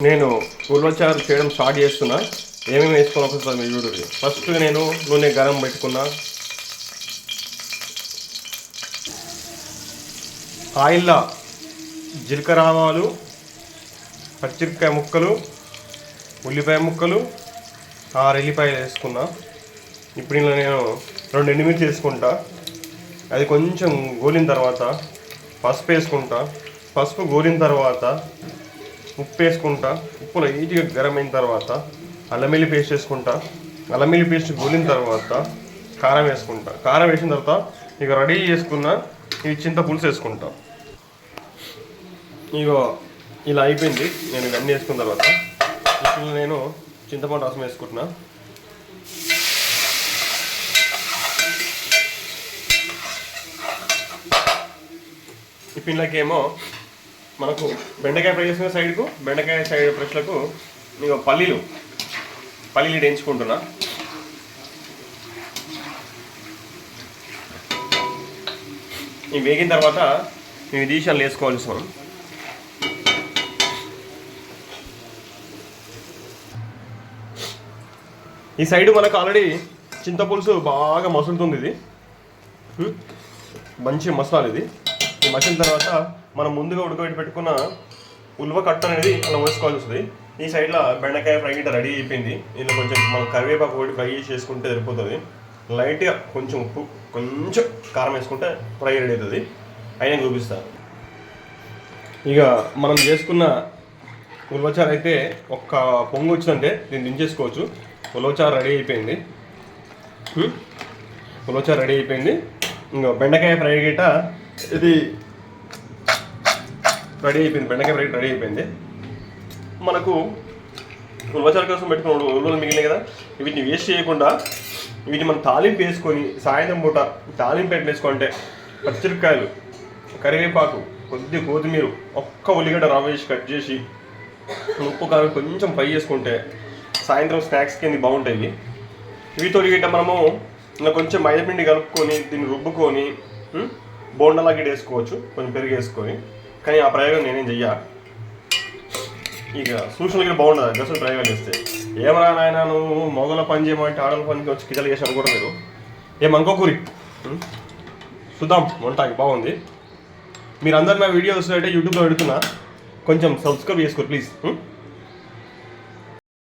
నేను ఉలవచారు చేయడం స్టార్ట్ చేస్తున్నా. ఏమేమి వేసుకొని ఒకసారి మీరు చూడండి. ఫస్ట్ నేను నూనె గరం పెట్టుకున్నా. ఆయిల్లో జీలకర్ర ఆవాలు, పచ్చిమిరపకాయ ముక్కలు, ఉల్లిపాయ ముక్కలు, 6 ఎల్లిపాయలు వేసుకున్నా. ఇప్పుడు ఇలా నేను 2 ఎండుమిర్చి వేసుకుంటా. అది కొంచెం గోలిన తర్వాత పసుపు వేసుకుంటా. పసుపు గోలిన తర్వాత ఉప్పు వేసుకుంటా. ఉప్పు లైట్గా గరం అయిన తర్వాత అల్లం వెల్లుల్లి పేస్ట్ వేసుకుంటా. అల్లం వెల్లుల్లి పేస్ట్ గోలిన తర్వాత కారం వేసుకుంటా. కారం వేసిన తర్వాత ఇక రెడీ చేసుకున్న ఈ చింతపులుసు వేసుకుంటా. ఇగో ఇలా అయిపోయింది. నేను ఇవన్నీ వేసుకున్న తర్వాత ఇప్పుడు నేను చింతపండు రసం వేసుకుంటున్నా. ఈ పిల్లకేమో మనకు బెండకాయ ఫ్రై చేసుకున్న సైడ్కు బెండకాయ సైడ్ ఫ్రెష్లకు నేను పల్లీలు వేయించుకుంటున్నా. ఇవి వేగిన తర్వాత మేము దీశాలు వేసుకోవాల్సి మనం. ఈ సైడ్ మనకు ఆల్రెడీ చింతపులుసు బాగా మసులుతుంది. ఇది మంచి మసాలా. ఇది మసిలిన తర్వాత మనం ముందుగా ఉడకబెట్టి పెట్టుకున్న ఉల్వ కట్ట అనేది అలా వేసుకోవాల్సి వస్తుంది. ఈ సైడ్లో బెండకాయ ఫ్రై గిట్ట రెడీ అయిపోయింది. ఇందులో కొంచెం మనం కరివేపాకు ఒకటి ఫ్రై చేసుకుంటే సరిపోతుంది. లైట్గా కొంచెం ఉప్పు, కొంచెం కారం వేసుకుంటే ఫ్రై రెడీ అవుతుంది. అయినా చూపిస్తాను. ఇక మనం చేసుకున్న ఉలవచారు అయితే ఒక్క పొంగు వచ్చిందంటే దీన్ని దించేసుకోవచ్చు. ఉలవచారు రెడీ అయిపోయింది. ఉలవచారు రెడీ అయిపోయింది. ఇంకా బెండకాయ ఫ్రై గిట్ట ఇది రెడీ అయిపోయింది. బెండకాయ ఫ్రై రెడీ అయిపోయింది. మనకు ఉలవచారు కోసం పెట్టుకున్న ఉలవలు మిగిలినాయి కదా, వీటిని వేస్ట్ చేయకుండా వీటిని మనం తాలింపు వేసుకొని సాయంత్రం పూట తాలింపు వేసుకుంటే పచ్చిమిరపకాయలు, కరివేపాకు, కొద్ది కొత్తిమీర, ఒక్క ఉల్లిగడ్డ రవ్వ వేసి కట్ చేసి ఉప్పు కారం కొంచెం ఫ్రై చేసుకుంటే సాయంత్రం స్నాక్స్ కింద బాగుంటాయి. వీటితో గిట్ట మనము ఇలా కొంచెం మైదాపిండి కలుపుకొని దీన్ని రుబ్బుకొని బోండాలా గిట్ట వేసుకోవచ్చు, కొంచెం పెరుగు వేసుకొని. కానీ ఆ ప్రయోగం నేనేం చెయ్యా. ఇక సూచనలు గిట్ట బాగుండదు అసలు ప్రయోగాలు చేస్తే. ఏమరా నాయన నువ్వు మొగల పని చేయమంటే ఆడల పనికి వచ్చి కిచలు చేసి అనుకోవడం మీరు ఏమనుకోకూరి. చూద్దాం, వంట బాగుంది. మీరు అందరు నా వీడియో వస్తున్నట్టే యూట్యూబ్లో పెడుతున్నా, కొంచెం సబ్స్క్రైబ్ చేసుకోరు ప్లీజ్.